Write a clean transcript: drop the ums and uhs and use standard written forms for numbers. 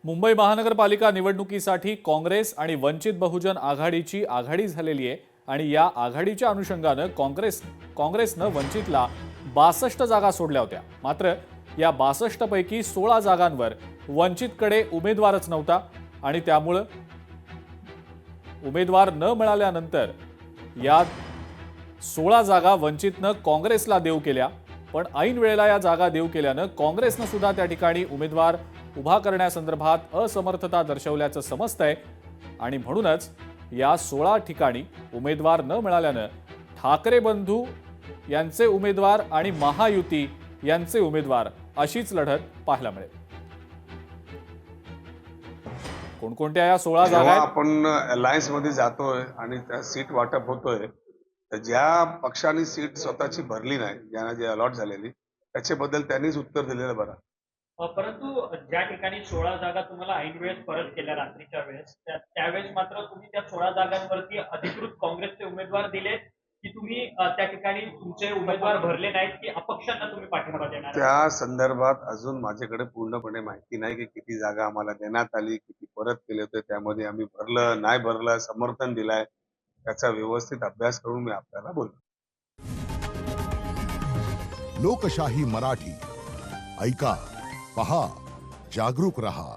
मुंबई महानगरपालिका निवडणुकीसाठी काँग्रेस आणि वंचित बहुजन आघाडीची आघाडी झालेली आहे आणि या आघाडीच्या अनुषंगानं काँग्रेसनं वंचितला 62 जागा सोडल्या होत्या। मात्र या 62 पैकी 16 जागांवर वंचितकडे उमेदवारच नव्हता आणि त्यामुळे उमेदवार न मिळाल्यानंतर या 16 जागा वंचितनं काँग्रेसला देऊ केल्या। पण ऐन वेळेला या जागा देऊ केल्यानं काँग्रेसनं सुद्धा त्या ठिकाणी उमेदवार उभा करण्यासंदर्भात असमर्थता दर्शवल्याचं समजतंय आणि म्हणूनच या 16 ठिकाणी उमेदवार न मिळाल्यानं ठाकरे बंधू यांचे उमेदवार आणि महायुती यांचे उमेदवार अशीच लढत पाहायला मिळेल। कोणकोणत्या या 16 जागा आहेत? आपण अलायन्स मध्ये जातोय आणि त्या सीट वाटप होतोय, तर ज्या पक्षाने सीट स्वतःची भरली नाही, ज्यांना जे अलॉट झालेली, त्याच्याबद्दल त्यांनीच उत्तर दिलेलं बरं। परंतु ज्या ठिकाणी 16 जागा तुम्हाला ऐन वेळेस परत केल्या रात्रीच्या वेळेस, त्यावेळेस मात्र तुम्ही त्या 16 जागांवरती अधिकृत काँग्रेसचे उमेदवार दिले की तुम्ही त्या ठिकाणी तुमचे उमेदवार भरले नाहीत की अपक्षांना तुम्ही पाठिंबा देणार? त्या संदर्भात अजून माझ्याकडे पूर्णपणे माहिती नाही की किती जागा आम्हाला देण्यात आली, किती परत केले होते, त्यामध्ये आम्ही भरलं नाही भरलं, समर्थन दिलंय, त्याचा व्यवस्थित अभ्यास करून मी आपल्याला बोलतो। लोकशाही मराठी ऐका, पहा, जागरूक रहा।